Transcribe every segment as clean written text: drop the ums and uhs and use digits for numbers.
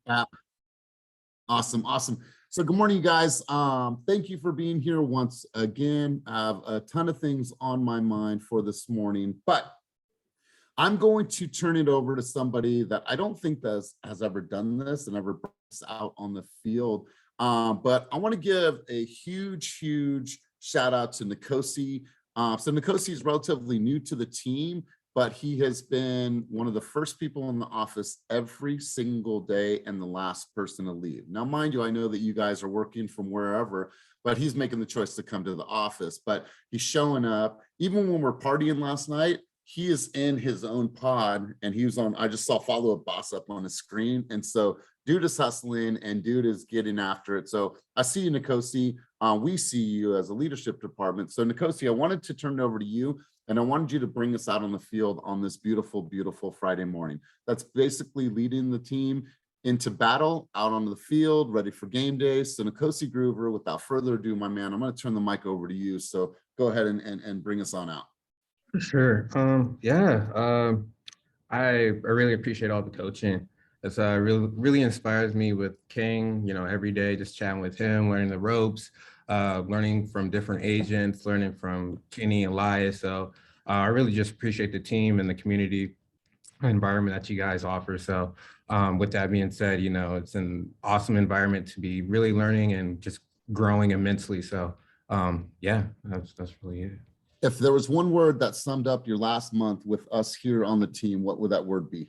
Yeah, awesome, awesome. So good morning, you guys. Thank you for being here once again. I have a ton of things on my mind for this morning, but I'm going to turn it over to somebody that I don't think has ever done this and ever brought this out on the field. But I want to give a huge, huge shout out to Nkosi. So Nkosi is relatively new to the team, but he has been one of the first people in the office every single day and the last person to leave. Now, mind you, I know that you guys are working from wherever, but he's making the choice to come to the office. But he's showing up. Even when we're partying last night, he is in his own pod and he was on, I just saw Follow Up Boss up on his screen. And so dude is hustling and dude is getting after it. So I see you, Nkosi. We see you as a leadership department. So Nkosi, I wanted to turn it over to you and I wanted you to bring us out on the field on this beautiful, beautiful Friday morning. That's basically leading the team into battle, out on the field, ready for game day. So Nkosi Groover, without further ado, my man, I'm going to turn the mic over to you. So go ahead and bring us on out. For sure. I really appreciate all the coaching. It's really inspires me with King, every day just chatting with him, learning the ropes, learning from different agents, learning from Kenny and Elias. So I really just appreciate the team and the community environment that you guys offer. So with that being said, it's an awesome environment to be really learning and just growing immensely. So yeah, that's really it. If there was one word that summed up your last month with us here on the team, what would that word be?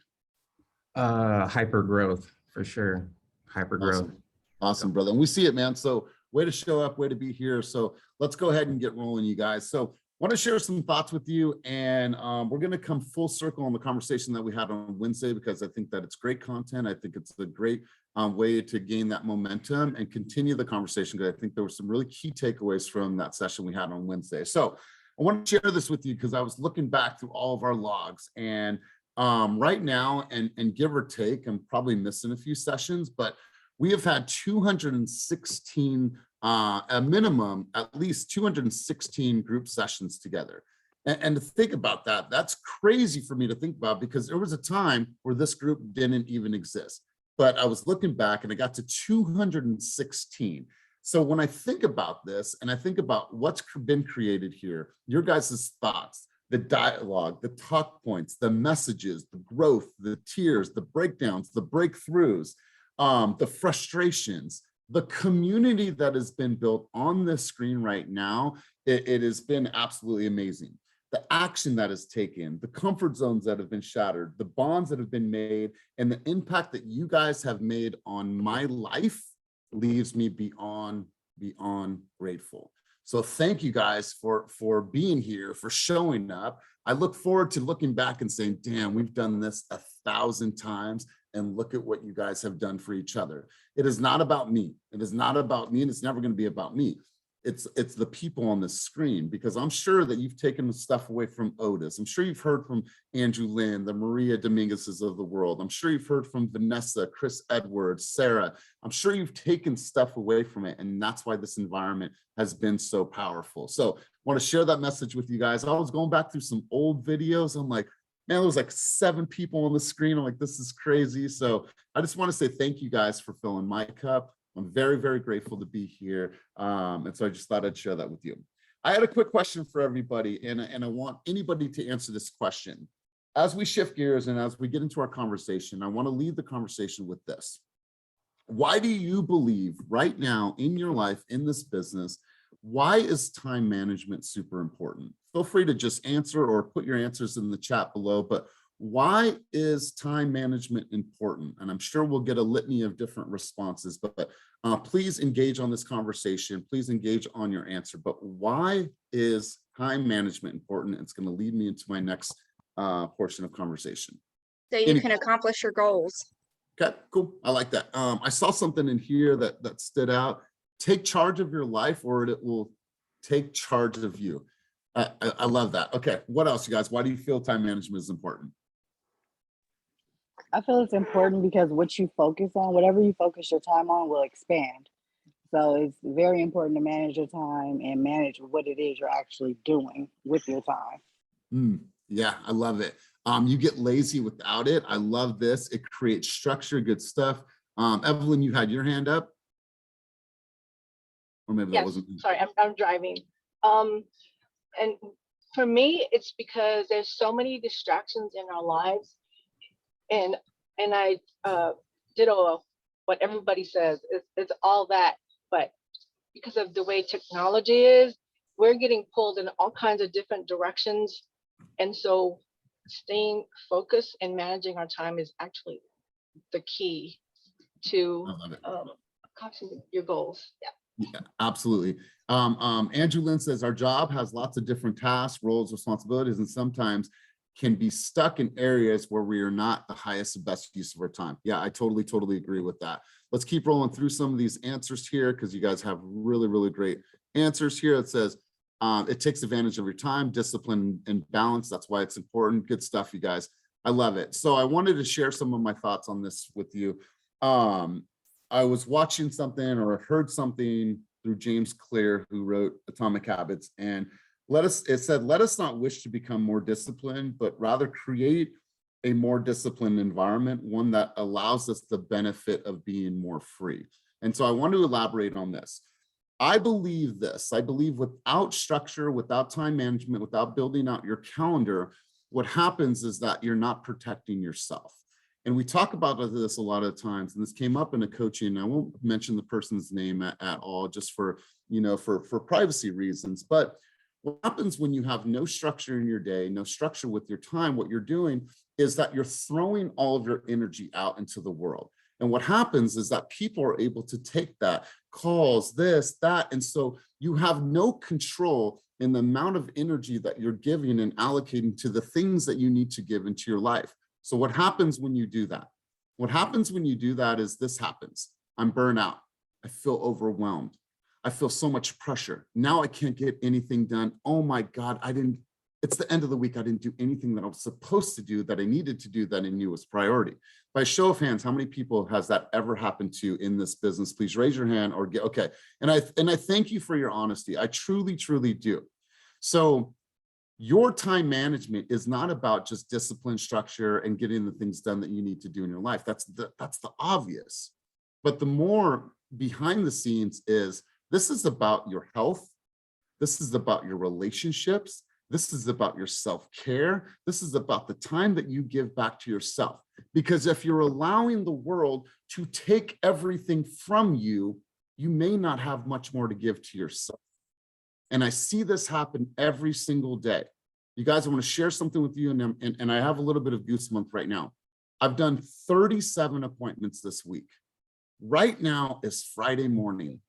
Hyper growth, for sure. Hyper growth. Awesome, brother. And we see it, man. So way to show up, way to be here. So let's go ahead and get rolling, you guys. So I want to share some thoughts with you, and we're going to come full circle on the conversation that we had on Wednesday, because I think that it's great content. I think it's a great way to gain that momentum and continue the conversation, because I think there were some really key takeaways from that session we had on Wednesday. So I want to share this with you because I was looking back through all of our logs, and right now, and give or take, I'm probably missing a few sessions, but we have had 216, a minimum, at least 216 group sessions together. And to think about that, that's crazy for me to think about, because there was a time where this group didn't even exist. But I was looking back and I got to 216. So when I think about this and I think about what's been created here, your guys' thoughts, the dialogue, the talk points, the messages, the growth, the tears, the breakdowns, the breakthroughs, the frustrations, the community that has been built on this screen right now, it has been absolutely amazing. The action that is taken, the comfort zones that have been shattered, the bonds that have been made, and the impact that you guys have made on my life leaves me beyond grateful. So thank you guys for being here, for showing up. I look forward to looking back and saying, damn, we've done this 1,000 times, and look at what you guys have done for each other. It is not about me. It is not about me, and it's never going to be about me. It's the people on the screen, because I'm sure that you've taken the stuff away from Otis. I'm sure you've heard from Andrew Lynn, the Maria Dominguez's of the world. I'm sure you've heard from Vanessa, Chris Edwards, Sarah. I'm sure you've taken stuff away from it, and that's why this environment has been so powerful. So I want to share that message with you guys. I was going back through some old videos. I'm like, man, there was like 7 people on the screen. I'm like, this is crazy. So I just want to say thank you guys for filling my cup. I'm very, very grateful to be here. And so I just thought I'd share that with you. I had a quick question for everybody, and I want anybody to answer this question. As we shift gears and as we get into our conversation, I want to lead the conversation with this. Why do you believe right now in your life, in this business, why is time management super important? Feel free to just answer or put your answers in the chat below, but why is time management important? And I'm sure we'll get a litany of different responses, but please engage on this conversation. Please engage on your answer. But why is time management important? It's going to lead me into my next portion of conversation. So you can accomplish your goals. Okay, cool. I like that. I saw something in here that stood out. Take charge of your life, or it will take charge of you. I love that. Okay, what else, you guys? Why do you feel time management is important? I feel it's important because what you focus on, whatever you focus your time on, will expand. So it's very important to manage your time and manage what it is you're actually doing with your time. Yeah, I love it. You get lazy without it. I love this. It creates structure, good stuff. Evelyn, you had your hand up? Or maybe that Yes, wasn't. sorry, I'm driving. And for me, it's because there's so many distractions in our lives, and I ditto what everybody says. It's all that, but because of the way technology is, we're getting pulled in all kinds of different directions, and so staying focused and managing our time is actually the key to I love it. accomplishing your goals. Yeah. Yeah, absolutely. Andrew Lynn says our job has lots of different tasks, roles, responsibilities, and sometimes can be stuck in areas where we are not the highest and best use of our time. Yeah, I totally agree with that. Let's keep rolling through some of these answers here because you guys have really great answers here. It says it takes advantage of your time, discipline, and balance. That's why it's important. Good stuff, you guys. I love it. So I wanted to share some of my thoughts on this with you. I was watching something or heard something through James Clear, who wrote Atomic Habits, and it said, let us not wish to become more disciplined, but rather create a more disciplined environment, one that allows us the benefit of being more free. And so I want to elaborate on this. I believe this. I believe without structure, without time management, without building out your calendar, what happens is that you're not protecting yourself. And we talk about this a lot of times, and this came up in a coaching. I won't mention the person's name at all, just for, for privacy reasons. But what happens when you have no structure in your day, no structure with your time, what you're doing is that you're throwing all of your energy out into the world. And what happens is that people are able to take that, calls, this, that. And so you have no control in the amount of energy that you're giving and allocating to the things that you need to give into your life. So what happens when you do that? What happens when you do that is this happens. I'm burnt out. I feel overwhelmed. I feel so much pressure. Now I can't get anything done. Oh my God, it's the end of the week. I didn't do anything that I was supposed to do, that I needed to do, that I knew was priority. By show of hands, how many people has that ever happened to in this business? Please raise your hand or okay. And I thank you for your honesty. I truly do. So your time management is not about just discipline, structure, and getting the things done that you need to do in your life. That's the obvious. But the more behind the scenes is, this is about your health. This is about your relationships. This is about your self-care. This is about the time that you give back to yourself. Because if you're allowing the world to take everything from you, you may not have much more to give to yourself. And I see this happen every single day. You guys, I want to share something with you, and I have a little bit of goosebumps right now. I've done 37 appointments this week. Right now is Friday morning.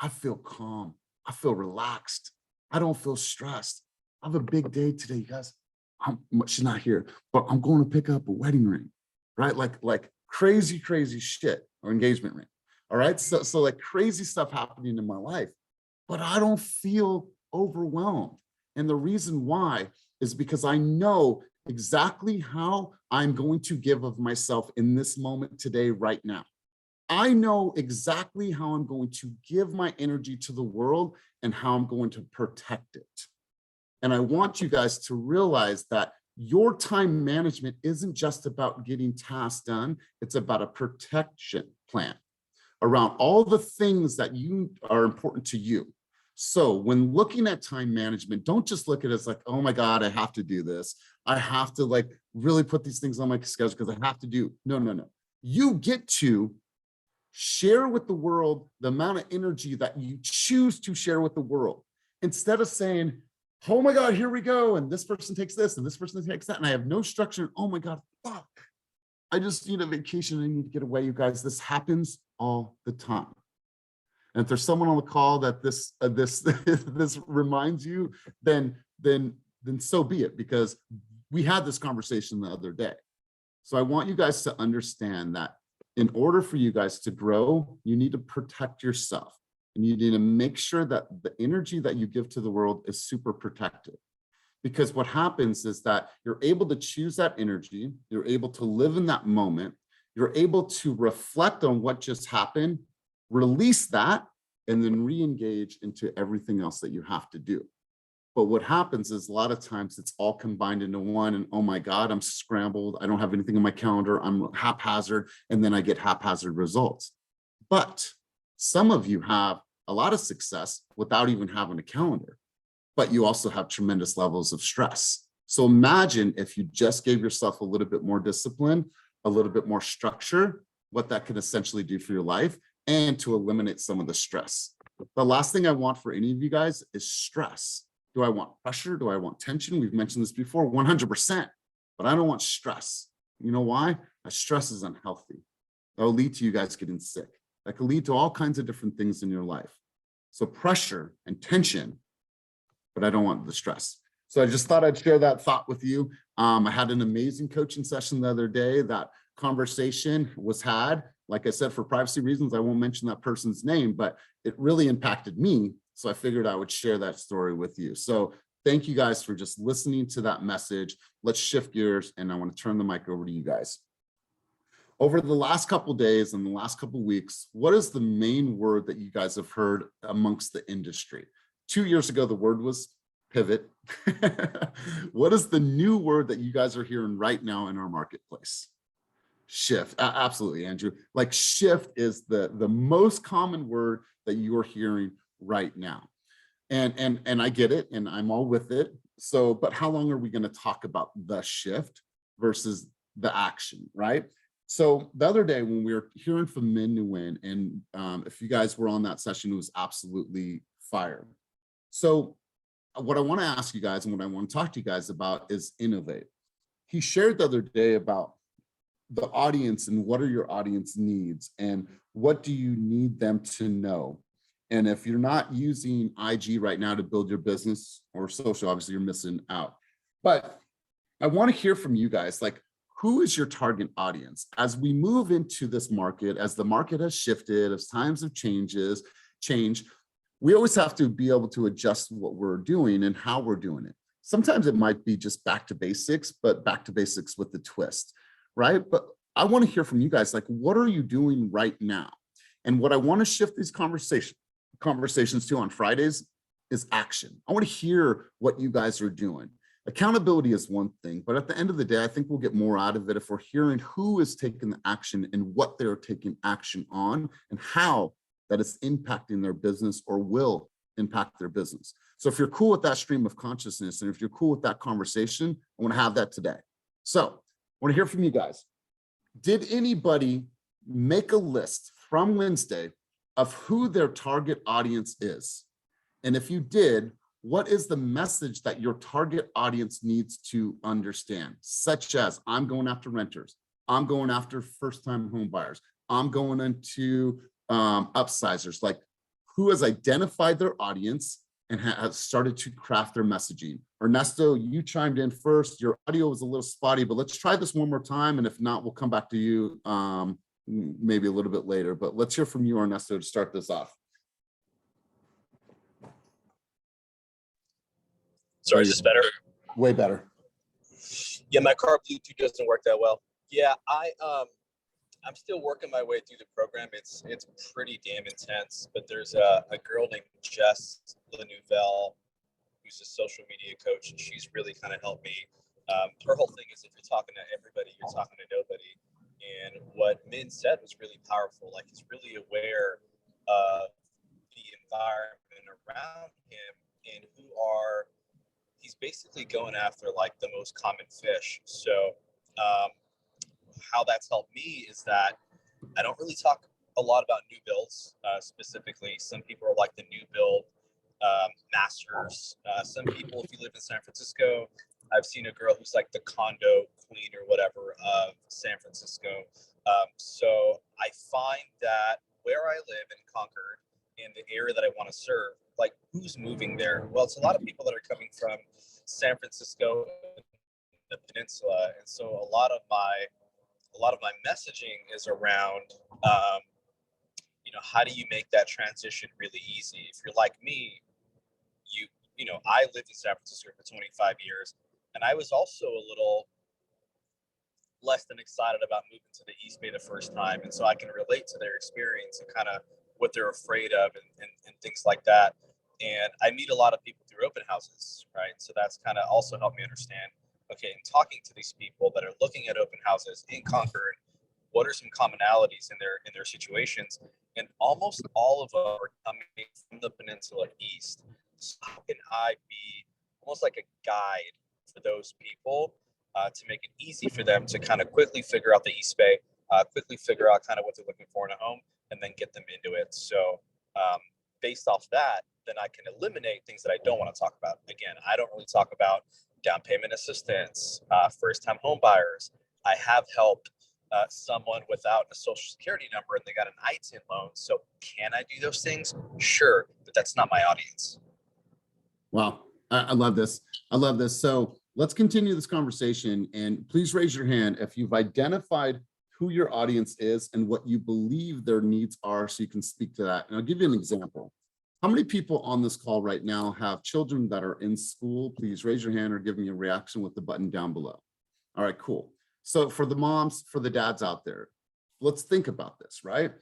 I feel calm. I feel relaxed. I don't feel stressed. I have a big day today, you guys. She's not here, but I'm going to pick up a wedding ring, right? Like crazy shit, or engagement ring. All right. So like crazy stuff happening in my life, but I don't feel overwhelmed. And the reason why is because I know exactly how I'm going to give of myself in this moment today, right now. I know exactly how I'm going to give my energy to the world and how I'm going to protect it. And I want you guys to realize that your time management isn't just about getting tasks done. It's about a protection plan around all the things that are important to you. So when looking at time management, don't just look at it as like, oh my God, I have to do this. I have to like really put these things on my schedule because I have to do. No. You get to share with the world the amount of energy that you choose to share with the world, instead of saying, oh my God, here we go. And this person takes this and this person takes that. And I have no structure. Oh my God, fuck. I just need a vacation. I need to get away, you guys. This happens all the time. And if there's someone on the call that this reminds you, then so be it, because we had this conversation the other day. So I want you guys to understand that in order for you guys to grow, you need to protect yourself. And you need to make sure that the energy that you give to the world is super protected. Because what happens is that you're able to choose that energy, you're able to live in that moment, you're able to reflect on what just happened, release that, and then re-engage into everything else that you have to do. But what happens is a lot of times it's all combined into one, and oh my God, I'm scrambled. I don't have anything in my calendar. I'm haphazard, and then I get haphazard results. But some of you have a lot of success without even having a calendar, but you also have tremendous levels of stress. So imagine if you just gave yourself a little bit more discipline, a little bit more structure, what that can essentially do for your life and to eliminate some of the stress. The last thing I want for any of you guys is stress. Do I want pressure? Do I want tension? We've mentioned this before, 100%, but I don't want stress. You know why? Stress is unhealthy. That will lead to you guys getting sick. That could lead to all kinds of different things in your life. So pressure and tension, but I don't want the stress. So I just thought I'd share that thought with you. I had an amazing coaching session the other day. That conversation was had. Like I said, for privacy reasons, I won't mention that person's name, but it really impacted me. So I figured I would share that story with you. So thank you guys for just listening to that message. Let's shift gears, and I want to turn the mic over to you guys. Over the last couple of days and the last couple of weeks, what is the main word that you guys have heard amongst the industry? 2 years ago, the word was pivot. What is the new word that you guys are hearing right now in our marketplace? Shift. Absolutely, Andrew. Like shift is the most common word that you are hearing right now. And I get it, and I'm all with it. So, but how long are we going to talk about the shift versus the action, right? So the other day when we were hearing from Min Nguyen, and if you guys were on that session, it was absolutely fire. So what I want to ask you guys and what I want to talk to you guys about is innovate. He shared the other day about the audience and what are your audience needs and what do you need them to know. And if you're not using IG right now to build your business or social, obviously you're missing out. But I want to hear from you guys, like, who is your target audience? As we move into this market, as the market has shifted, as times have changed, we always have to be able to adjust what we're doing and how we're doing it. Sometimes it might be just back to basics, but back to basics with the twist, right? But I want to hear from you guys, like, what are you doing right now? And what I want to shift these conversations to on Fridays is action. I want to hear what you guys are doing. Accountability is one thing, but at the end of the day, I think we'll get more out of it if we're hearing who is taking the action and what they're taking action on and how that is impacting their business or will impact their business. So if you're cool with that stream of consciousness and if you're cool with that conversation, I want to have that today. So I want to hear from you guys. Did anybody make a list from Wednesday of who their target audience is? And if you did, what is the message that your target audience needs to understand? Such as, I'm going after renters. I'm going after first-time home buyers. I'm going into upsizers. Like, who has identified their audience and has started to craft their messaging? Ernesto, you chimed in first. Your audio was a little spotty, but let's try this one more time. And if not, we'll come back to you maybe a little bit later. But let's hear from you, Ernesto, to start this off. Sorry, is this better? Way better. Yeah, my car Bluetooth doesn't work that well. Yeah, I'm still working my way through the program. It's pretty damn intense, but there's a girl named Jess Lanouvelle who's a social media coach, and she's really kind of helped me. Her whole thing is if you're talking to everybody, you're talking to nobody. And what Min said was really powerful. Like, he's really aware of the environment around him and he's basically going after like the most common fish. So how that's helped me is that I don't really talk a lot about new builds specifically. Some people are like the new build masters. Some people, if you live in San Francisco, I've seen a girl who's like the condo queen or whatever of San Francisco. So I find that where I live in Concord, in the area that I want to serve, like, who's moving there? Well, it's a lot of people that are coming from San Francisco, the peninsula, and so a lot of my messaging is around, how do you make that transition really easy? If you're like me, I lived in San Francisco for 25 years, and I was also a little less than excited about moving to the East Bay the first time, and so I can relate to their experience and kind of what they're afraid of and things like that. And I meet a lot of people through through open houses, right? So that's kind of also helped me understand, okay, in talking to these people that are looking at open houses in Concord, what are some commonalities in their situations? And almost all of them are coming from the Peninsula East. So how can I be almost like a guide for those people to make it easy for them to kind of quickly figure out the East Bay, quickly figure out kind of what they're looking for in a home, and then get them into it. So based off that, then I can eliminate things that I don't want to talk about. Again, I don't really talk about down payment assistance, first-time home buyers. I have helped someone without a social security number and they got an ITIN loan. So can I do those things? Sure, but that's not my audience. Wow, I love this. I love this. So let's continue this conversation, and please raise your hand if you've identified who your audience is and what you believe their needs are, so you can speak to that. And I'll give you an example. How many people on this call right now have children that are in school? Please raise your hand or give me a reaction with the button down below. All right, cool. So for the moms, for the dads out there, let's think about this, right?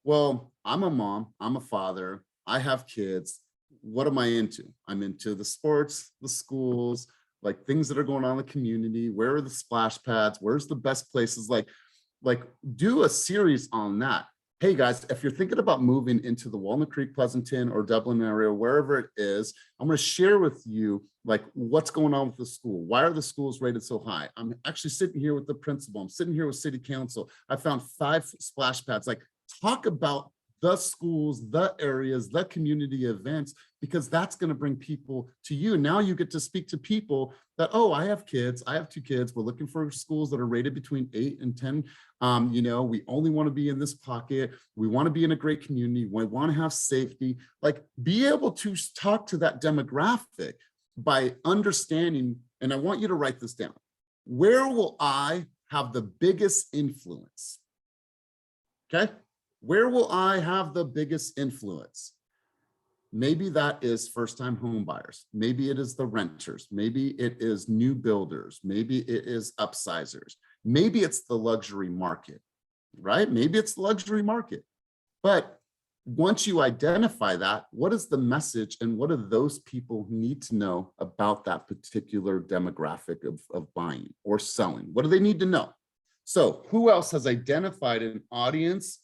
Well, I'm a mom, I'm a father, I have kids. What am I into? I'm into the sports, the schools, like things that are going on in the community. Where are the splash pads? Where's the best places? Like do a series on that. Hey guys, if you're thinking about moving into the Walnut Creek, Pleasanton, or Dublin area, wherever it is, I'm going to share with you like what's going on with the school. Why are the schools rated so high? I'm actually sitting here with the principal. I'm sitting here with city council. I found 5 splash pads. Like, talk about the schools, the areas, the community events, because that's going to bring people to you. Now you get to speak to people that, oh, I have kids. I have 2 kids. We're looking for schools that are rated between 8 and 10. You know, we only want to be in this pocket. We want to be in a great community. We want to have safety. Like, be able to talk to that demographic by understanding, and I want you to write this down. Where will I have the biggest influence? Okay. Where will I have the biggest influence? Maybe that is first-time home buyers. Maybe it is the renters. Maybe it is new builders. Maybe it is upsizers. Maybe it's the luxury market, right? Maybe it's the luxury market. But once you identify that, what is the message and what do those people need to know about that particular demographic of buying or selling? What do they need to know? So who else has identified an audience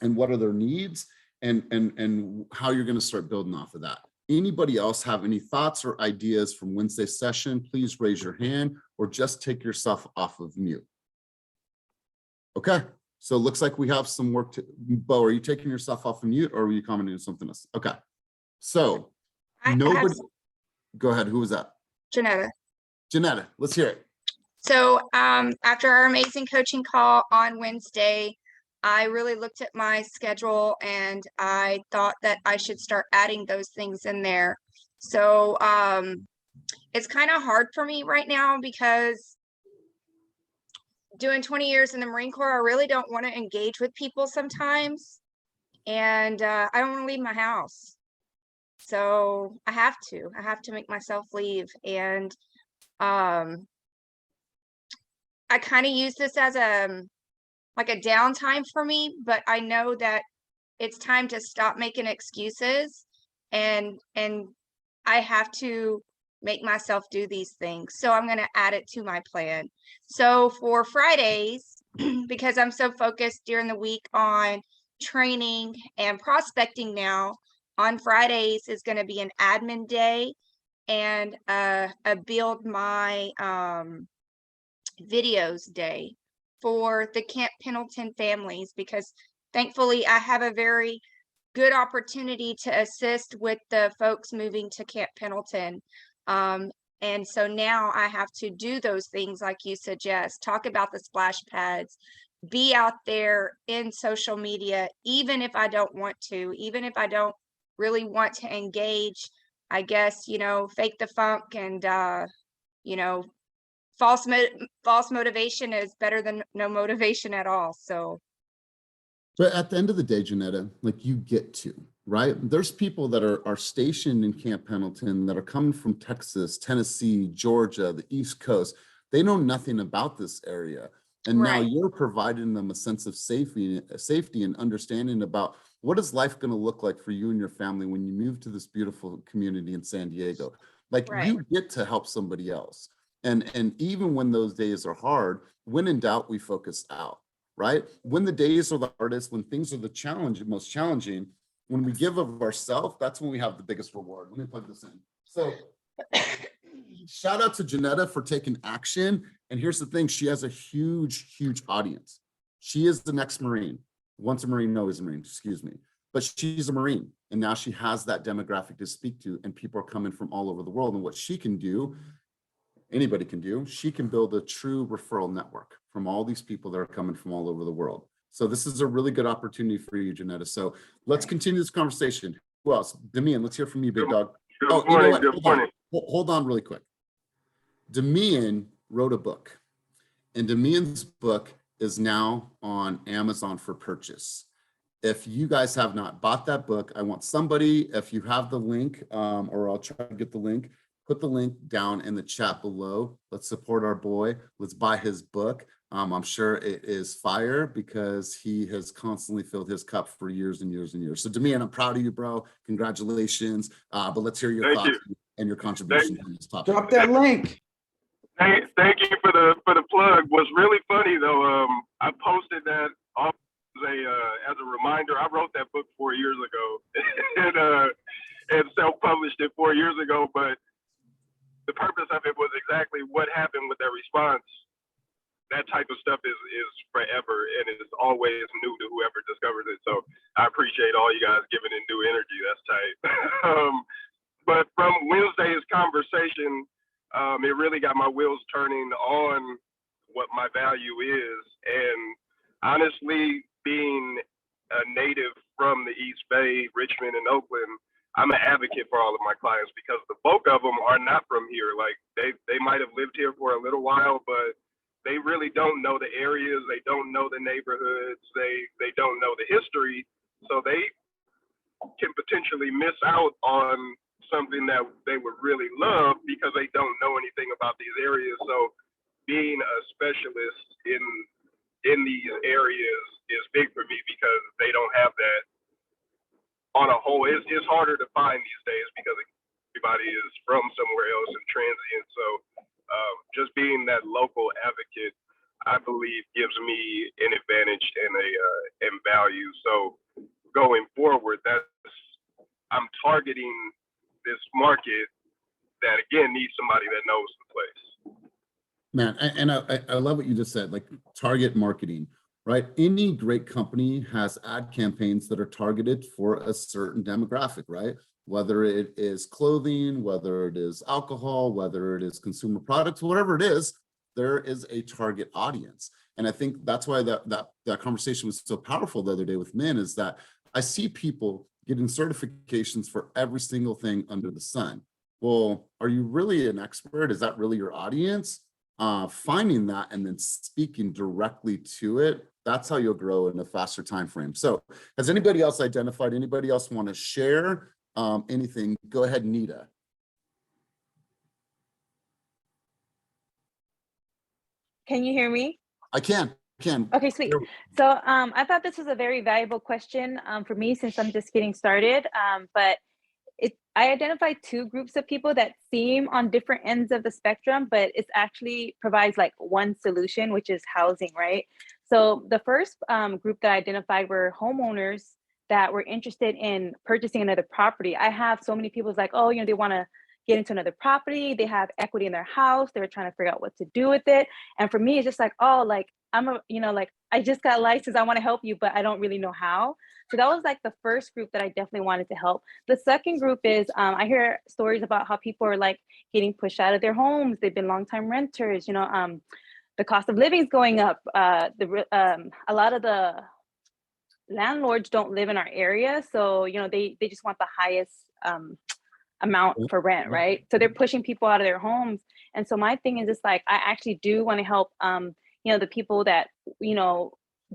and what are their needs and how you're going to start building off of that? Anybody else have any thoughts or ideas from Wednesday's session? Please raise your hand or just take yourself off of mute. Okay, so it looks like we have some work to, Bo, are you taking yourself off of mute or are you commenting on something else? Okay, so I have nobody, go ahead, who was that? Janetta. Janetta, let's hear it. So after our amazing coaching call on Wednesday, I really looked at my schedule and I thought that I should start adding those things in there. So it's kind of hard for me right now because doing 20 years in the Marine Corps, I really don't want to engage with people sometimes. And I don't want to leave my house. So I have to make myself leave. And I kind of use this as like a downtime for me, but I know that it's time to stop making excuses and I have to make myself do these things. So I'm going to add it to my plan. So for Fridays, because I'm so focused during the week on training and prospecting now, on Fridays is going to be an admin day and a build my videos day for the Camp Pendleton families, because thankfully I have a very good opportunity to assist with the folks moving to Camp Pendleton. And so now I have to do those things like you suggest, talk about the splash pads, be out there in social media, even if I don't want to, even if I don't really want to engage, I guess, you know, fake the funk and, you know, false motivation is better than no motivation at all. So. But at the end of the day, Janetta, like you get to, right? There's people that are stationed in Camp Pendleton that are coming from Texas, Tennessee, Georgia, the East Coast. They know nothing about this area. And now Right. you're providing them a sense of safety and understanding about what is life going to look like for you and your family when you move to this beautiful community in San Diego. Like Right. you get to help somebody else. And even when those days are hard, when in doubt, we focus out, right? When the days are the hardest, when things are the most challenging, when we give of ourselves, that's when we have the biggest reward. Let me plug this in. So shout out to Janetta for taking action. And here's the thing, she has a huge audience. She is the next Marine. Once a Marine, always a Marine, excuse me. But she's a Marine. And now she has that demographic to speak to, and people are coming from all over the world. And what she can do, anybody can do, she can build a true referral network from all these people that are coming from all over the world. So this is a really good opportunity for you, Janetta. So let's continue this conversation. Who else? Damian, let's hear from you, big dog. Oh, you know what? Hold on really quick. Damian wrote a book, and Damian's book is now on Amazon for purchase. If you guys have not bought that book, I want somebody, if you have the link, or I'll try to get the link, put the link down in the chat below. Let's support our boy. Let's buy his book. I'm sure it is fire because he has constantly filled his cup for years and years and years. So Damian, I'm proud of you, bro. Congratulations. But let's hear your thoughts and your contribution to this topic. Drop that link. Thank you for the plug. What's really funny though, I posted that off as a reminder. I wrote that book 4 years ago and self-published it 4 years ago, but the purpose of it was exactly what happened with that response. That type of stuff is forever, and it's always new to whoever discovers it. So I appreciate all you guys giving it new energy. That's tight. But from Wednesday's conversation, it really got my wheels turning on what my value is. And honestly, being a native from the East Bay, Richmond, and Oakland, I'm an advocate for all of my clients because the bulk of them are not from here. Like they might have lived here for a little while, but they really don't know the areas. They don't know the neighborhoods. They don't know the history. So they can potentially miss out on something that they would really love because they don't know anything about these areas. So being a specialist in these areas is big for me because they don't have that on a whole. It's harder to find these days because everybody is from somewhere else and transient. So just being that local advocate, I believe, gives me an advantage and value. So going forward, I'm targeting this market that again needs somebody that knows the place. Man, and I love what you just said, like target marketing, right? Any great company has ad campaigns that are targeted for a certain demographic, right? Whether it is clothing, whether it is alcohol, whether it is consumer products, whatever it is, there is a target audience. And I think that's why that conversation was so powerful the other day with Min, is that I see people getting certifications for every single thing under the sun. Well, are you really an expert? Is that really your audience? Finding that and then speaking directly to it, that's how you'll grow in a faster time frame. So has anybody else identified? Anybody else want to share anything? Go ahead, Nita. Can you hear me? I can. Okay, sweet. So I thought this was a very valuable question for me since I'm just getting started. But I identified two groups of people that seem on different ends of the spectrum, but it's actually provides like one solution, which is housing, right? So the first group that I identified were homeowners that were interested in purchasing another property. I have so many people like, oh, they want to get into another property. They have equity in their house. They're trying to figure out what to do with it. And for me, it's just like, oh, like I just got licensed. I want to help you, but I don't really know how. So that was like the first group that I definitely wanted to help. The second group is I hear stories about how people are like getting pushed out of their homes. They've been longtime renters. The cost of living is going up. A lot of the landlords don't live in our area, so they just want the highest amount for rent, right? So they're pushing people out of their homes. And so my thing is just like I actually do want to help the people that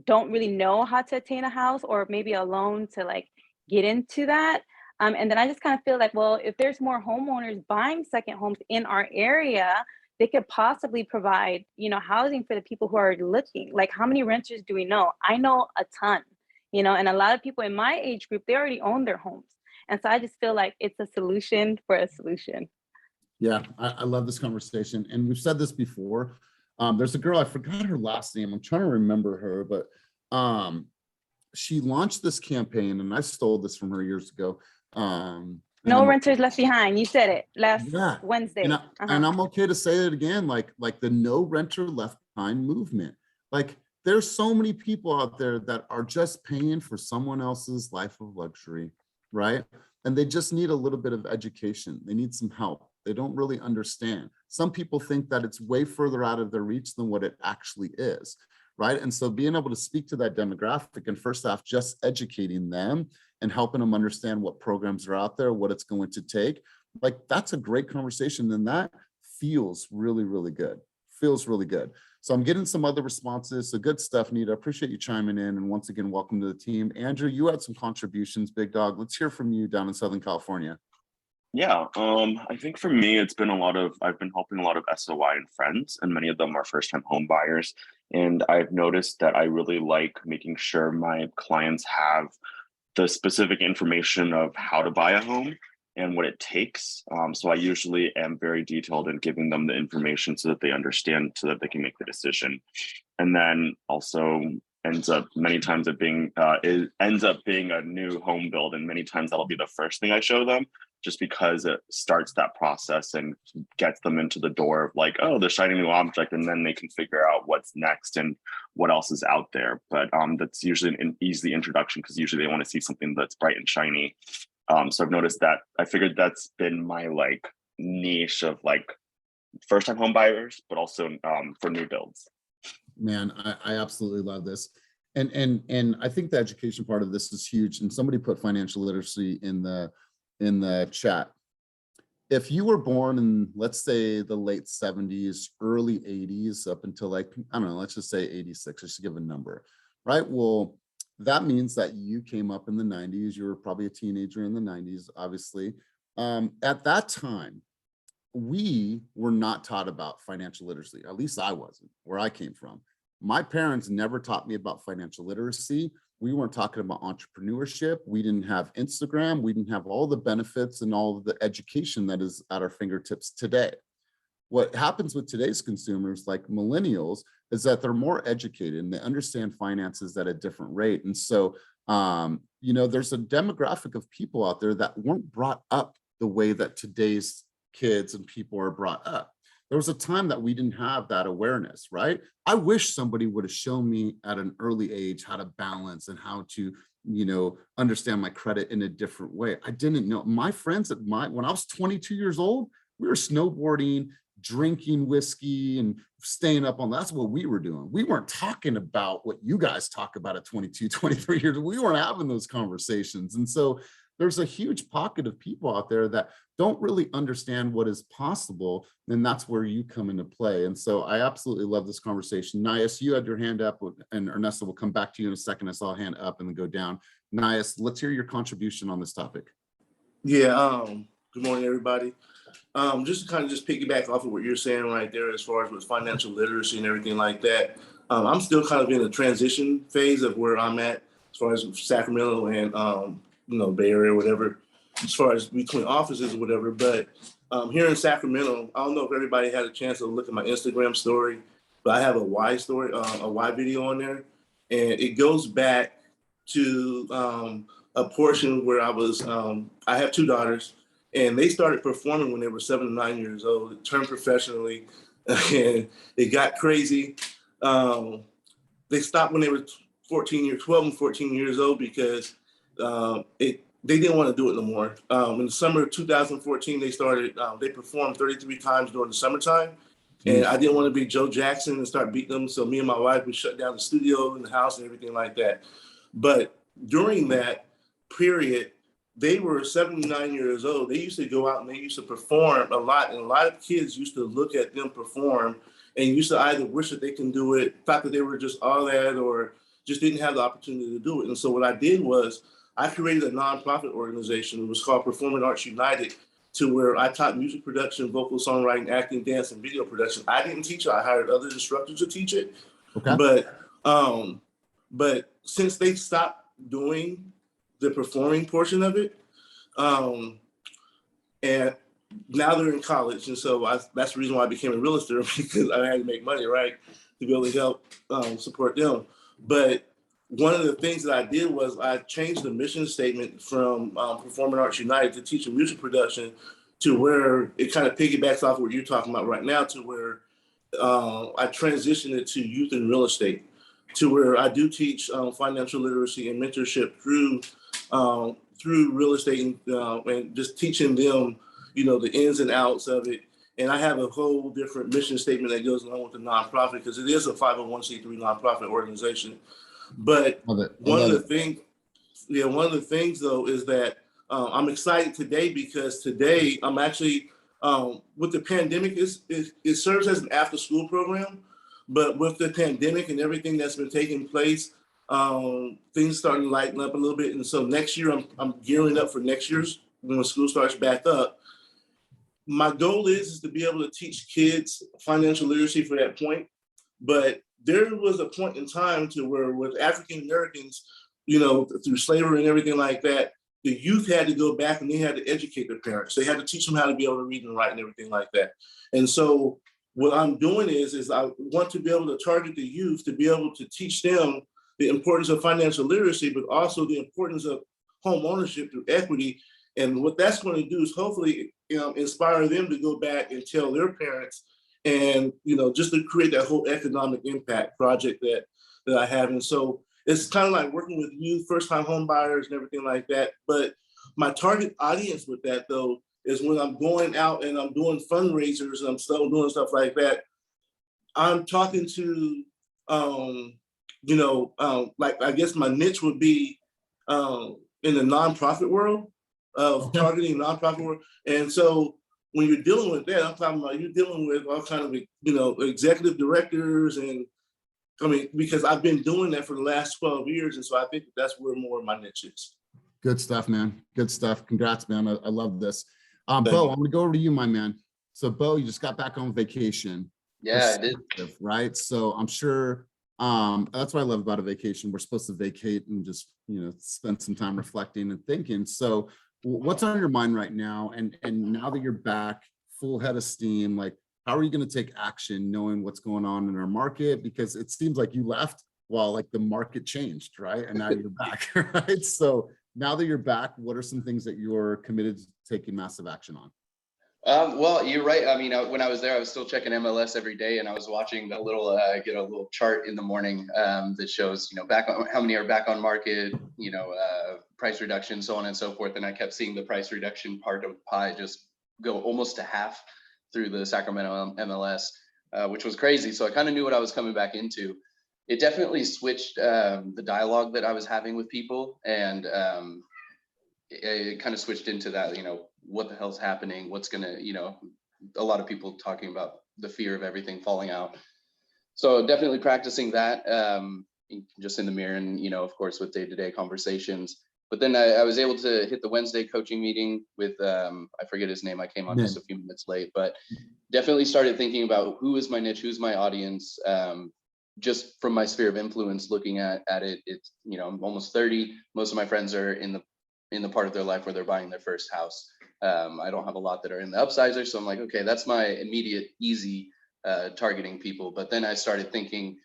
don't really know how to attain a house or maybe a loan to like get into that. And then I just kind of feel like, well, if there's more homeowners buying second homes in our area, they could possibly provide, you know, housing for the people who are looking. Like, how many renters do we know? I know a ton, you know, and a lot of people in my age group, they already own their homes. And so I just feel like it's a solution for a solution. Yeah, I love this conversation. And we've said this before. There's a girl, I forgot her last name. I'm trying to remember her, but she launched this campaign, and I stole this from her years ago. No renters left behind. You said it last Yeah. Wednesday. And I'm okay to say it again, like the no renter left behind movement. Like, there's so many people out there that are just paying for someone else's life of luxury, right? And they just need a little bit of education. They need some help. They don't really understand. Some people think that it's way further out of their reach than what it actually is, right? And so being able to speak to that demographic, and first off, just educating them and helping them understand what programs are out there, what it's going to take, like, that's a great conversation. And that feels really, really good. Feels really good. So I'm getting some other responses. So good stuff, Nita. Appreciate you chiming in. And once again, welcome to the team. Andrew, you had some contributions, big dog. Let's hear from you down in Southern California. Yeah, I think for me, I've been helping a lot of SOI and friends, and many of them are first-time home buyers. And I've noticed that I really like making sure my clients have the specific information of how to buy a home and what it takes. So I usually am very detailed in giving them the information so that they understand, so that they can make the decision. And then also ends up being a new home build, and many times that'll be the first thing I show them, just because it starts that process and gets them into the door of like, oh, the shiny new object, and then they can figure out what's next and what else is out there. But that's usually an easy introduction, because usually they want to see something that's bright and shiny. So I've noticed that. I figured that's been my like niche of like first-time home buyers, but also for new builds. Man, I absolutely love this. And I think the education part of this is huge. And somebody put financial literacy in the chat. If you were born in, let's say, the late 70s, early 80s, up until like, I don't know, let's just say 86, just to give a number, right? Well, that means that you came up in the 90s. You were probably a teenager in the 90s, obviously. At that time, we were not taught about financial literacy. At least I wasn't, where I came from. My parents never taught me about financial literacy. We weren't talking about entrepreneurship. We didn't have Instagram. We didn't have all the benefits and all of the education that is at our fingertips today. What happens with today's consumers, like millennials, is that they're more educated and they understand finances at a different rate. And so, there's a demographic of people out there that weren't brought up the way that today's kids and people are brought up. There was a time that we didn't have that awareness, right? I wish somebody would have shown me at an early age how to balance and how to, understand my credit in a different way. I didn't know. My friends when I was 22 years old, we were snowboarding, drinking whiskey, and staying up on, that's what we were doing. We weren't talking about what you guys talk about at 22, 23 years. We weren't having those conversations. And so there's a huge pocket of people out there that don't really understand what is possible, and that's where you come into play. And so I absolutely love this conversation. Nias, you had your hand up, and Ernesto will come back to you in a second. I saw a hand up and then go down. Nias, let's hear your contribution on this topic. Yeah, good morning, everybody. Just to kind of piggyback off of what you're saying right there, as far as with financial literacy and everything like that. I'm still kind of in a transition phase of where I'm at, as far as Sacramento and Bay Area or whatever, as far as between offices or whatever. But here in Sacramento, I don't know if everybody had a chance to look at my Instagram story, but I have a why story, a why video on there. And it goes back to a portion where I have two daughters, and they started performing when they were 7 to 9 years old. It turned professionally, and it got crazy. They stopped when they were 12 and 14 years old because they didn't want to do it no more. In the summer of 2014, they performed 33 times during the summertime. And I didn't want to be Joe Jackson and start beating them. So me and my wife, we shut down the studio and the house and everything like that. But during that period, they were 7 to 9 years old. They used to go out and they used to perform a lot. And a lot of kids used to look at them perform and used to either wish that they can do it, thought that they were just all that, or just didn't have the opportunity to do it. And so what I did was I created a nonprofit organization. It was called Performing Arts United. to where I taught music production, vocal songwriting, acting, dance, and video production. I didn't teach it. I hired other instructors to teach it. Okay. But since they stopped doing the performing portion of it, and now they're in college, and so that's the reason why I became a realtor, because I had to make money, right, to be able to help support them. But one of the things that I did was I changed the mission statement from Performing Arts United to teaching music production to where it kind of piggybacks off what you're talking about right now, to where I transitioned it to youth and real estate, to where I do teach financial literacy and mentorship through real estate and just teaching them, you know, the ins and outs of it. And I have a whole different mission statement that goes along with the nonprofit, because it is a 501c3 nonprofit organization. But one of the things though is that I'm excited today because today I'm actually with the pandemic, it serves as an after school program, but with the pandemic and everything that's been taking place, things starting to lighten up a little bit. And so next year I'm gearing up for next year's when school starts back up. My goal is to be able to teach kids financial literacy for that point. But there was a point in time to where with African Americans, you know, through slavery and everything like that, the youth had to go back and they had to educate their parents. They had to teach them how to be able to read and write and everything like that. And so what I'm doing is I want to be able to target the youth to be able to teach them the importance of financial literacy, but also the importance of home ownership through equity. And what that's going to do is hopefully, you know, inspire them to go back and tell their parents, and, you know, just to create that whole economic impact project that I have. And so it's kind of like working with youth, first-time home buyers and everything like that. But my target audience with that, though, is when I'm going out and I'm doing fundraisers and I'm still doing stuff like that, I'm talking to, you know, like I guess my niche would be in the nonprofit world, of targeting nonprofit world. And so when you're dealing with that, I'm talking about you're dealing with all kind of, you know, executive directors, and I mean, because I've been doing that for the last 12 years. And so I think that's where more of my niche is. Good stuff, man. Good stuff. Congrats, man. I love this. Bo, I'm going to go over to you, my man. So Bo, you just got back on vacation. Yeah, I did. Right. So I'm sure that's what I love about a vacation. We're supposed to vacate and just, you know, spend some time reflecting and thinking. So what's on your mind right now? And now that you're back, full head of steam, like, how are you going to take action knowing what's going on in our market? Because it seems like you left while like the market changed, right? And now you're back, right? So now that you're back, what are some things that you're committed to taking massive action on? Well, you're right. I mean, when I was there, I was still checking MLS every day, and I was watching the little, get a little chart in the morning that shows, you know, back on how many are back on market, you know, price reduction, so on and so forth. And I kept seeing the price reduction part of the pie just go almost to half through the Sacramento MLS, which was crazy. So I kind of knew what I was coming back into. It definitely switched the dialogue that I was having with people, and it kind of switched into that, you know, what the hell's happening? What's gonna, you know, a lot of people talking about the fear of everything falling out. So definitely practicing that just in the mirror, and, you know, of course, with day-to-day conversations. But then I was able to hit the Wednesday coaching meeting with, I forget his name, I came on just a few minutes late, but definitely started thinking about who is my niche, who's my audience, just from my sphere of influence, looking at it. It's, you know, I'm almost 30. Most of my friends are in the part of their life where they're buying their first house. I don't have a lot that are in the upsizer. So I'm like, okay, that's my immediate, easy targeting people. But then I started thinking,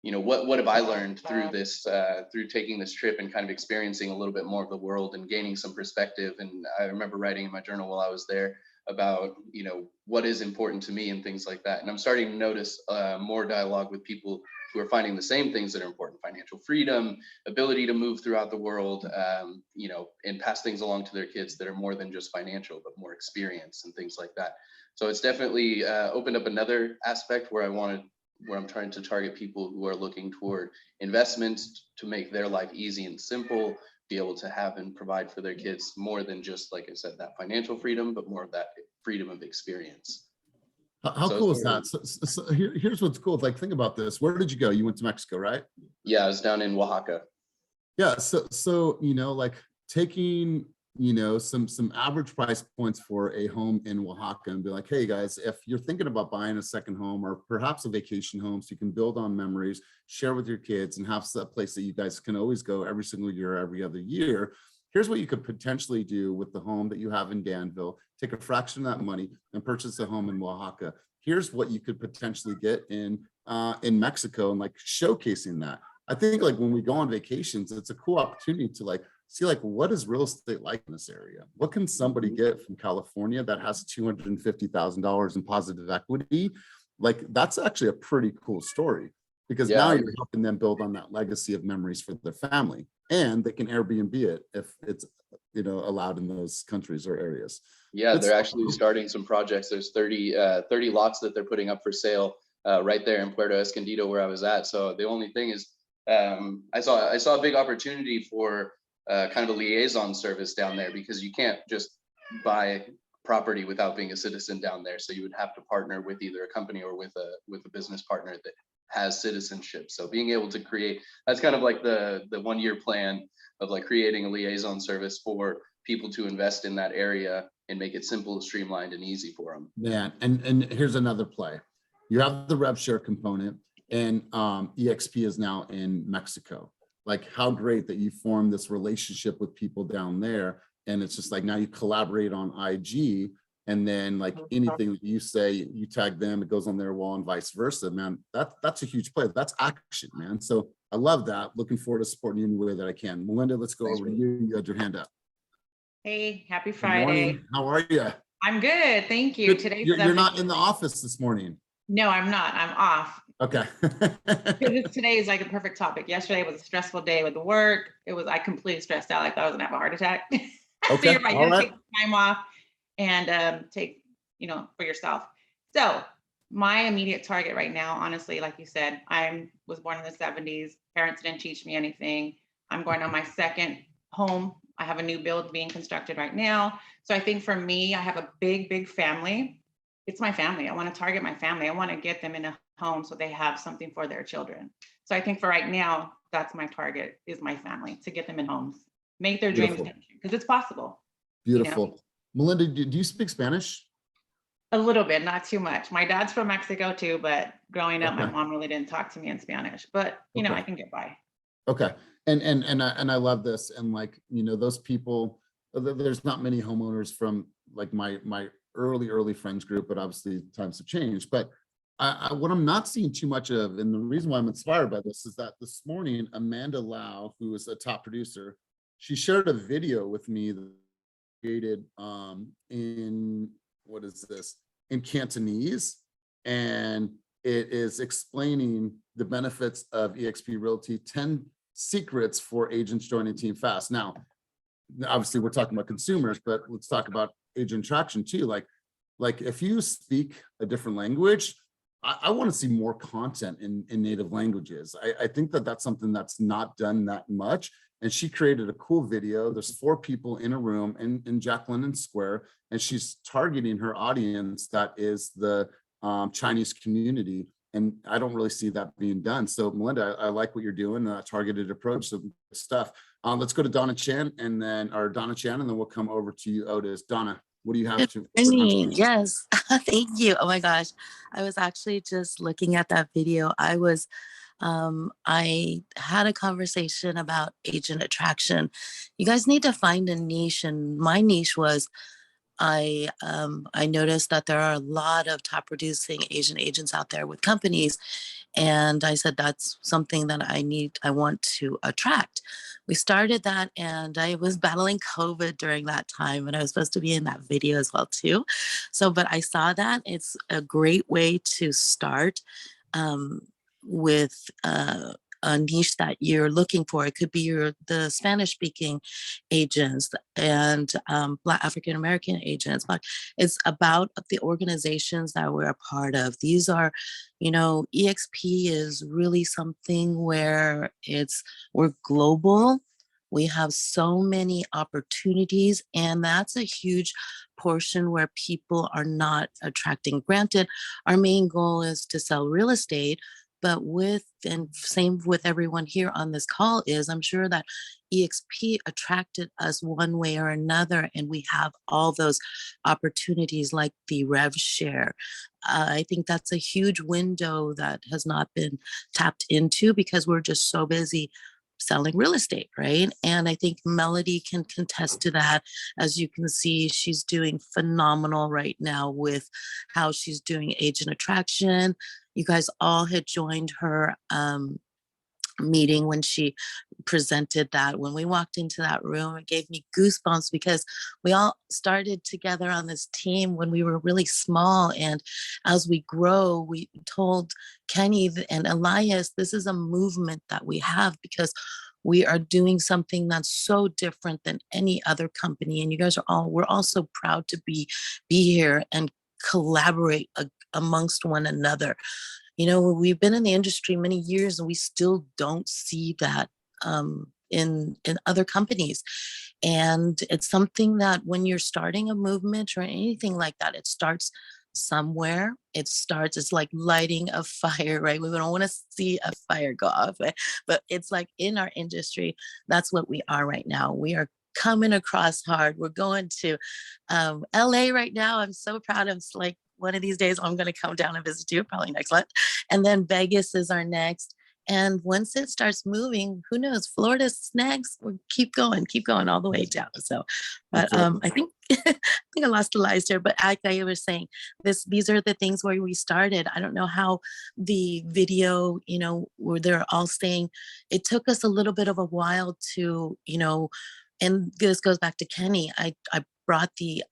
you know, what have I learned through this, through taking this trip and kind of experiencing a little bit more of the world and gaining some perspective. And I remember writing in my journal while I was there about, you know, what is important to me and things like that. And I'm starting to notice more dialogue with people who are finding the same things that are important: financial freedom, ability to move throughout the world, you know, and pass things along to their kids that are more than just financial, but more experience and things like that. So it's definitely opened up another aspect where I'm trying to target people who are looking toward investments to make their life easy and simple, be able to have and provide for their kids more than just, like I said, that financial freedom, but more of that freedom of experience. How cool is that? So here's what's cool. Like, think about this. Where did you go? You went to Mexico, right? Yeah, I was down in Oaxaca. Yeah. So, you know, like taking you know, some average price points for a home in Oaxaca and be like, hey guys, if you're thinking about buying a second home or perhaps a vacation home, so you can build on memories, share with your kids, and have a place that you guys can always go every single year, every other year. Here's what you could potentially do with the home that you have in Danville. Take a fraction of that money and purchase a home in Oaxaca. Here's what you could potentially get in Mexico, and like showcasing that. I think like when we go on vacations, it's a cool opportunity to like see like what is real estate like in this area? What can somebody get from California that has $250,000 in positive equity? Like that's actually a pretty cool story, because Yeah. now you're helping them build on that legacy of memories for their family, and they can Airbnb it if it's, you know, allowed in those countries or areas. Yeah, That's they're actually starting some projects. There's 30 lots that they're putting up for sale right there in Puerto Escondido where I was at. So the only thing is, I saw a big opportunity for kind of a liaison service down there, because you can't just buy property without being a citizen down there. So you would have to partner with either a company or with a business partner that has citizenship. So being able to create, that's kind of like the 1 year plan of like creating a liaison service for people to invest in that area and make it simple, streamlined, and easy for them. Yeah, and here's another play. You have the rev share component, and EXP is now in Mexico. Like how great that you form this relationship with people down there. And it's just like now you collaborate on IG, and then like anything that you say, you tag them, it goes on their wall and vice versa, man. That's a huge play. That's action, man. So I love that. Looking forward to supporting you in the way that I can. Melinda, let's go over to you. You had your hand up. Hey, happy Good Friday. morning. How are you? I'm good, thank you. Today's You're not in the office this morning. No, I'm not. I'm off. Okay. Today is like a perfect topic. Yesterday was a stressful day with the work. I completely stressed out. I thought I was gonna have a heart attack. So Okay, you're right. You all gotta right. take time off and take, for yourself. So my immediate target right now, honestly, like you said, was born in the 70s. Parents didn't teach me anything. I'm going on my second home. I have a new build being constructed right now. So I think for me, I have a big family. It's my family. I want to target my family. I want to get them in a home so they have something for their children. So I think for right now, that's my target, is my family, to get them in homes, make their dreams come true, because it's possible. Beautiful. Melinda, do you speak Spanish? A little bit, not too much. My dad's from Mexico too, but growing up, my Okay. mom really didn't talk to me in Spanish, but Okay. I can get by. Okay. And I love this. And like, those people, there's not many homeowners from like my early friends group, but obviously times have changed. But what I'm not seeing too much of, and the reason why I'm inspired by this, is that this morning, Amanda Lau, who is a top producer, she shared a video with me that created in, what is this, in Cantonese. And it is explaining the benefits of eXp Realty, 10 secrets for agents joining Team Fast. Now, obviously we're talking about consumers, but let's talk about agent attraction too. Like if you speak a different language, I want to see more content in native languages. I think that that's something that's not done that much. And she created a cool video. There's 4 people in a room in Jack London Square, and she's targeting her audience that is the Chinese community. And I don't really see that being done. So Melinda, I like what you're doing, targeted approach, some stuff. Let's go to Donna Chan, and then we'll come over to you, Otis. Donna, what do you have to? Yes, thank you. Oh my gosh. I was actually just looking at that video. I had a conversation about agent attraction. You guys need to find a niche, and my niche was I noticed that there are a lot of top producing Asian agents out there with companies. And I said, that's something that I want to attract. We started that, and I was battling COVID during that time, and I was supposed to be in that video as well too. But I saw that it's a great way to start with a niche that you're looking for. It could be the Spanish speaking agents and Black African American agents, but it's about the organizations that we're a part of. These are, EXP is really something where we're global. We have so many opportunities, and that's a huge portion where people are not attracting. Granted, our main goal is to sell real estate, But with, and same with everyone here on this call, is I'm sure that EXP attracted us one way or another, and we have all those opportunities like the rev share. I think that's a huge window that has not been tapped into because we're just so busy selling real estate, right? And I think Melody can contest to that. As you can see, she's doing phenomenal right now with how she's doing agent attraction. You guys all had joined her meeting when she presented that. When we walked into that room, it gave me goosebumps because we all started together on this team when we were really small. And as we grow, we told Kenny and Elias, this is a movement that we have because we are doing something that's so different than any other company. And you guys are all, we're all so proud to be here and collaborate amongst one another. You know, we've been in the industry many years and we still don't see that in other companies. And it's something that when you're starting a movement or anything like that, it starts somewhere. It's like lighting a fire, right? We don't want to see a fire go off, right? But it's like in our industry, that's what we are right now. We are coming across hard. We're going to LA right now. I'm so proud of, like, one of these days I'm going to come down and visit you, probably next month. And then Vegas is our next. And once it starts moving, who knows, Florida's next. We'll keep going all the way down. So, but I think I lost Elias here, but like I was saying, these are the things where we started. I don't know how the video, you know, where they're all saying it took us a little bit of a while to, you know, and this goes back to Kenny. I brought the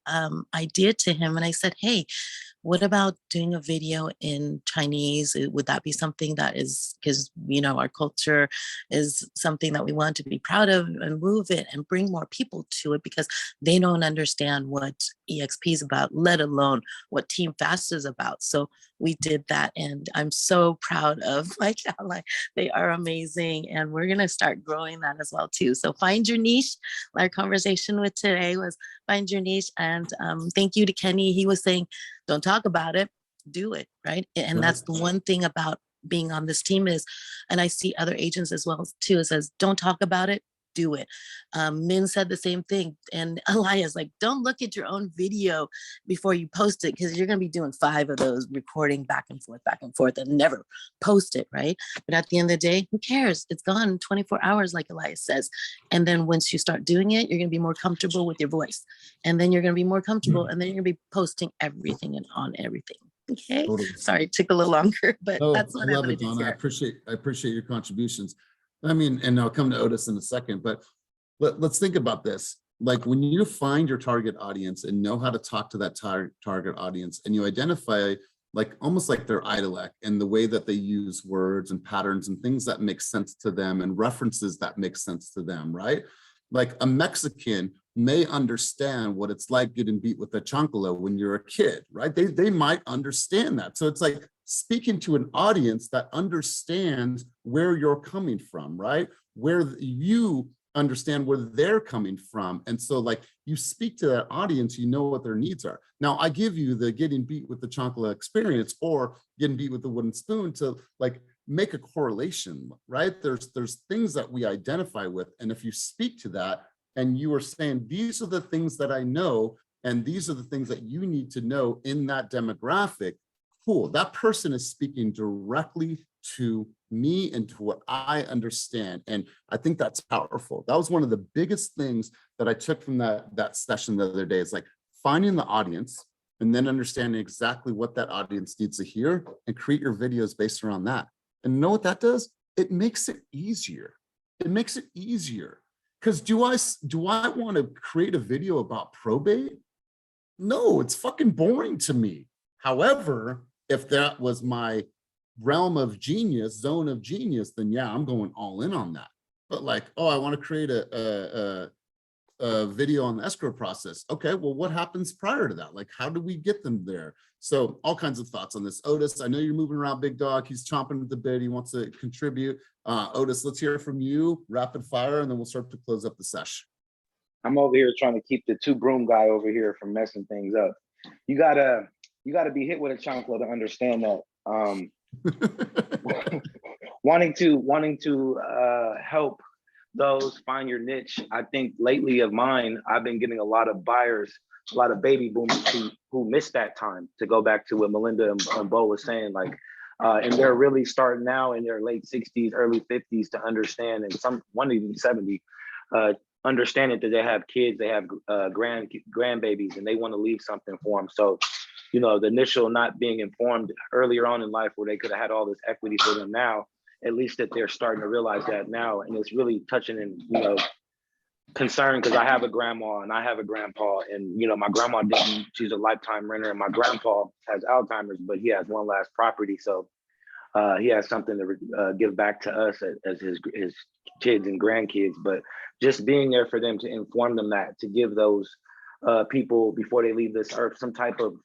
idea to him and I said, hey, what about doing a video in Chinese? Would that be something that is, because, you know, our culture is something that we want to be proud of and move it and bring more people to it because they don't understand what EXP is about, let alone what Team Fast is about. So we did that and I'm so proud of my ally. They are amazing and we're going to start growing that as well too. So find your niche. Our conversation with today was find your niche. And thank you to Kenny. He was saying, don't talk about it, do it, right? And that's the one thing about being on this team is, and I see other agents as well too, it says, don't talk about it, do it. Min said the same thing. And Elias, like, don't look at your own video before you post it because you're going to be doing 5 of those recording back and forth and never post it, right? But at the end of the day, who cares? It's gone in 24 hours, like Elias says. And then once you start doing it, you're going to be more comfortable with your voice. And then you're going to be more comfortable and then you're going to be posting everything and on everything. Okay. Totally. Sorry, it took a little longer, but that's what I love it, Donna. I appreciate your contributions. I mean, and I'll come to Otis in a second, but let's think about this. Like when you find your target audience and know how to talk to that target audience and you identify like almost like their idolect and the way that they use words and patterns and things that make sense to them and references that make sense to them, right? Like a Mexican may understand what it's like getting beat with a chancla when you're a kid, right? They might understand that. So it's like speaking to an audience that understands where you're coming from, right? Where you understand where they're coming from. And so like you speak to that audience, you know what their needs are. Now I give you the getting beat with the chancla experience or getting beat with the wooden spoon to like make a correlation, right? There's things that we identify with. And if you speak to that and you are saying, these are the things that I know, and these are the things that you need to know in that demographic, cool. That person is speaking directly to me and to what I understand. And I think that's powerful. That was one of the biggest things that I took from that session the other day. Is like finding the audience and then understanding exactly what that audience needs to hear and create your videos based around that. And know what that does? It makes it easier. It makes it easier. Because do I want to create a video about probate? No, it's fucking boring to me. However, if that was my realm of genius, zone of genius, then yeah, I'm going all in on that. But like, oh, I want to create a video on the escrow process. Okay, well, what happens prior to that? Like, how do we get them there? So all kinds of thoughts on this. Otis, I know you're moving around, big dog. He's chomping at the bit. He wants to contribute. Otis, let's hear from you, rapid fire, and then we'll start to close up the session. I'm over here trying to keep the 2 broom guy over here from messing things up. You gotta be hit with a chancla to understand that wanting to help those find your niche. I think lately of mine, I've been getting a lot of buyers, a lot of baby boomers who missed that time, to go back to what Melinda and Bo was saying, like, and they're really starting now in their late 60s, early 50s to understand, and one even 70, understanding that they have kids, they have grandbabies, and they want to leave something for them. So, you know, the initial not being informed earlier on in life, where they could have had all this equity for them now, at least that they're starting to realize that now. And it's really touching and, you know, concerned, because I have a grandma and I have a grandpa, and, you know, my grandma didn't, she's a lifetime renter, and my grandpa has Alzheimer's, but he has one last property. So he has something to give back to us as his kids and grandkids. But just being there for them, to inform them, that to give those people before they leave this earth some type of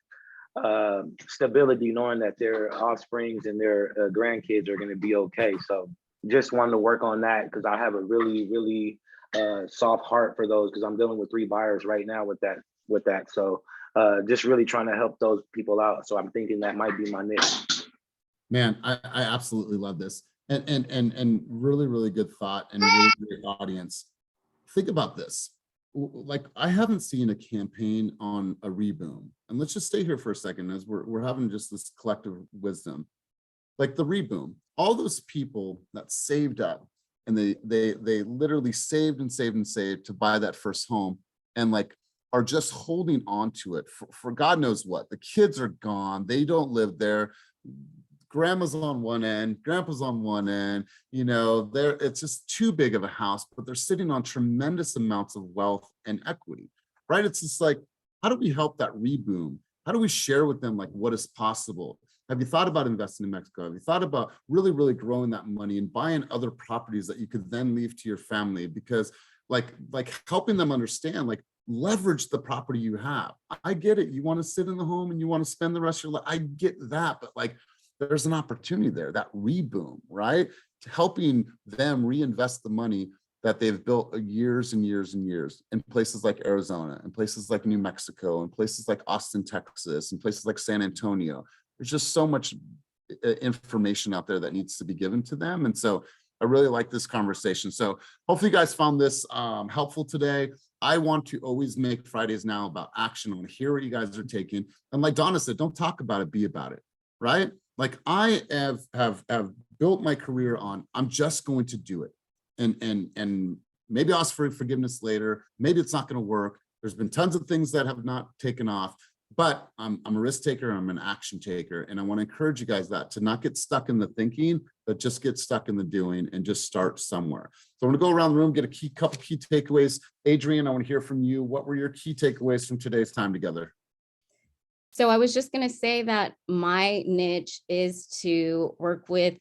stability, knowing that their offsprings and their grandkids are going to be okay. So just wanted to work on that, because I have a really soft heart for those, because I'm dealing with 3 buyers right now with that. So just really trying to help those people out. So I'm thinking that might be my niche. Man, I absolutely love this, and really good thought, and really great audience. Think about this. Like, I haven't seen a campaign on a reboom, and let's just stay here for a second as we're having just this collective wisdom. Like the reboom, all those people that saved up, and they literally saved and saved and saved to buy that first home, and like are just holding on to it for God knows what. The kids are gone, they don't live there. Grandma's on one end, grandpa's on one end, you know, it's just too big of a house, but they're sitting on tremendous amounts of wealth and equity, right? It's just like, how do we help that reboom? How do we share with them like what is possible? Have you thought about investing in Mexico? Have you thought about really growing that money and buying other properties that you could then leave to your family? Because like helping them understand, like, leverage the property you have. I get it. You want to sit in the home and you want to spend the rest of your life. I get that, but like, there's an opportunity there, that reboom, right? To helping them reinvest the money that they've built years and years and years in places like Arizona, and places like New Mexico, and places like Austin, Texas, and places like San Antonio. There's just so much information out there that needs to be given to them. And so I really like this conversation. So hopefully you guys found this helpful today. I want to always make Fridays now about action. I want to hear what you guys are taking. And like Donna said, don't talk about it, be about it, right? Like, I have built my career on, I'm just going to do it. And maybe ask for forgiveness later. Maybe it's not going to work. There's been tons of things that have not taken off, but I'm a risk taker, I'm an action taker. And I want to encourage you guys to not get stuck in the thinking, but just get stuck in the doing and just start somewhere. So I'm going to go around the room, get a couple key takeaways. Adrian, I want to hear from you. What were your key takeaways from today's time together? So I was just going to say that my niche is to work with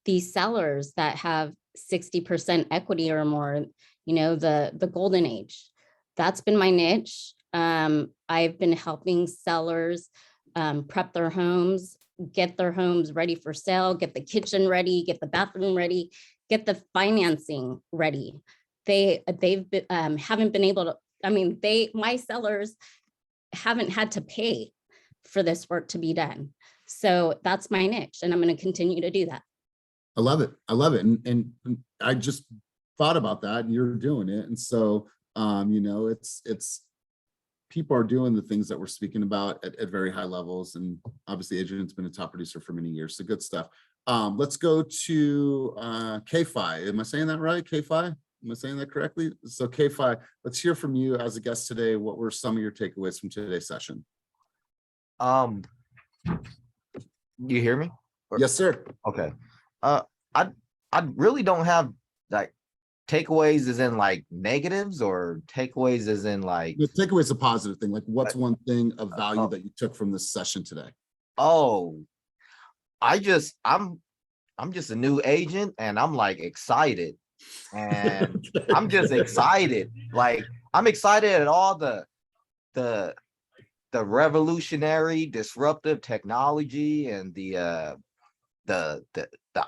these sellers that have 60% equity or more, you know, the golden age. That's been my niche. I've been helping sellers prep their homes, get their homes ready for sale, get the kitchen ready, get the bathroom ready, get the financing ready. They've haven't been able to, I mean, my sellers haven't had to pay for this work to be done. So that's my niche, and I'm going to continue to do that. I love it. I love it. And I just thought about that, and you're doing it. And so, you know, it's people are doing the things that we're speaking about at very high levels. And obviously Adrian's been a top producer for many years. So good stuff. Let's go to K-Fi. Am I saying that right? K-Fi? Am I saying that correctly? So K-Fi, let's hear from you as a guest today. What were some of your takeaways from today's session? You hear me? Yes, sir. Okay. I really don't have like takeaways as in like negatives, or takeaways as in like the takeaway is a positive thing. Like, what's one thing of value that you took from this session today? Oh, I'm just a new agent, and I'm like excited, and I'm just excited. Like, I'm excited at all the revolutionary disruptive technology and the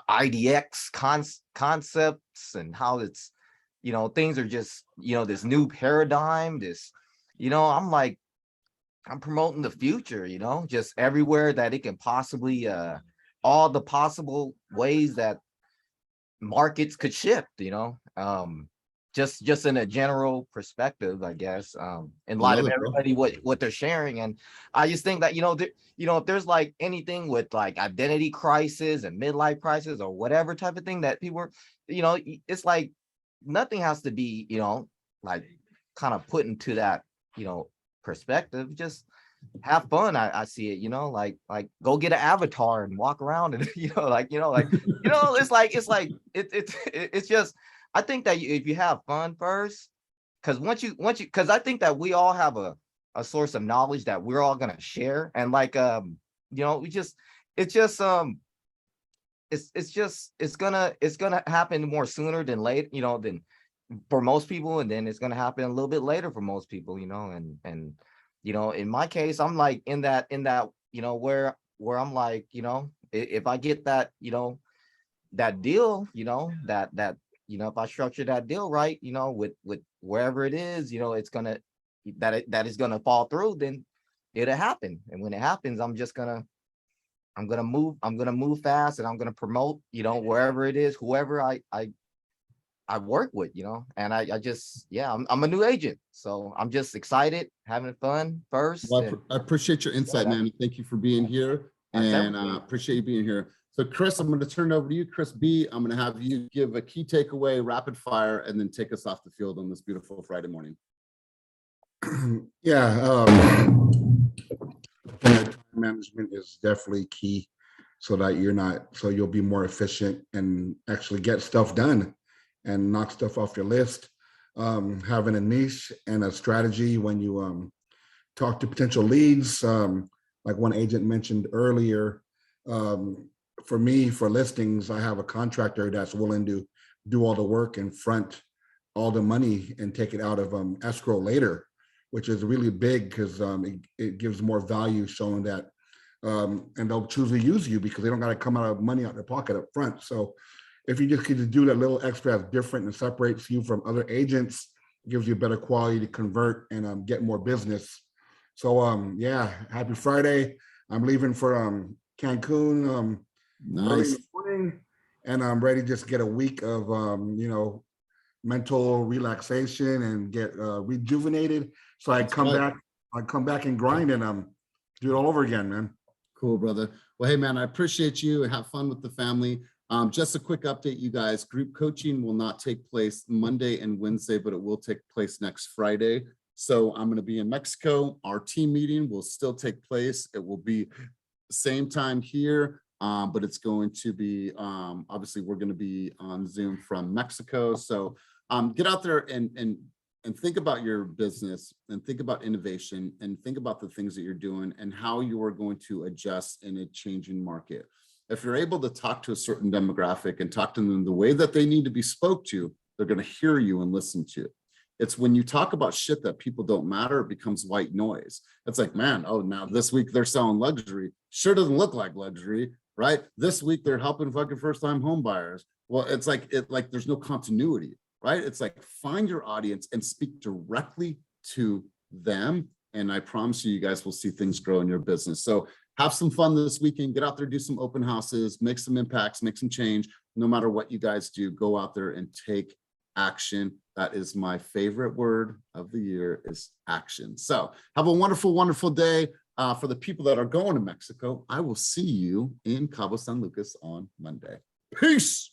IDX concepts, and how it's, you know, things are just, you know, this new paradigm, this, you know, I'm promoting the future, you know, just everywhere that it can possibly all the possible ways that markets could shift, just in a general perspective, I guess, in light love of it, bro. everybody what they're sharing. And I just think that if there's like anything with like identity crisis and midlife crisis or whatever type of thing that people are, it's like nothing has to be like kind of put into that perspective. Just have fun. I see it, like go get an avatar and walk around and it's just, I think that if you have fun first, because because I think that we all have a source of knowledge that we're all gonna share, and like it's gonna happen more sooner than late, than for most people, and then it's gonna happen a little bit later for most people, and in my case, I'm like in that where I'm like, if I get that that deal, that if I structure that deal right, with wherever it is, it's gonna that is gonna fall through, then it'll happen. And when it happens, I'm gonna move fast, and I'm gonna promote, wherever it is, whoever I work with, and I just, I'm a new agent, so I'm just excited, having fun first. Well, I appreciate your insight, man. Thank you for being here, and appreciate you being here. So Chris, I'm going to turn it over to you. Chris B, I'm going to have you give a key takeaway, rapid fire, and then take us off the field on this beautiful Friday morning. Time management is definitely key, so that you'll be more efficient and actually get stuff done and knock stuff off your list. Having a niche and a strategy when you talk to potential leads, like one agent mentioned earlier. For me, for listings, I have a contractor that's willing to do all the work and front all the money and take it out of escrow later, which is really big because it gives more value, showing that, and they'll choose to use you because they don't got to come out of money out their pocket up front. So if you just get to do that little extra that's different and separates you from other agents, it gives you better quality to convert and get more business. So happy Friday. I'm leaving for Cancun early in the morning, and I'm ready to just get a week of mental relaxation and get rejuvenated, so I come back and grind and do it all over again, man. Cool, brother. Well, hey man, I appreciate you, and have fun with the family. Just a quick update, you guys. Group coaching will not take place Monday and Wednesday, but it will take place next Friday. So I'm going to be in Mexico. Our team meeting will still take place. It will be same time here, but it's going to be, obviously we're going to be on Zoom from Mexico. So get out there and think about your business, and think about innovation, and think about the things that you're doing and how you are going to adjust in a changing market. If you're able to talk to a certain demographic and talk to them the way that they need to be spoke to, they're going to hear you and listen to. It's when you talk about shit that people don't matter, it becomes white noise. It's like, man, oh, now this week they're selling luxury. Sure doesn't look like luxury, right? This week they're helping fucking first-time home buyers. Well, it's like there's no continuity, right? It's like, find your audience and speak directly to them. And I promise you guys will see things grow in your business. So have some fun this weekend. Get out there, do some open houses, make some impacts, make some change. No matter what you guys do, go out there and take action. That is my favorite word of the year, is action. So have a wonderful, wonderful day. For the people that are going to Mexico, I will see you in Cabo San Lucas on Monday. Peace.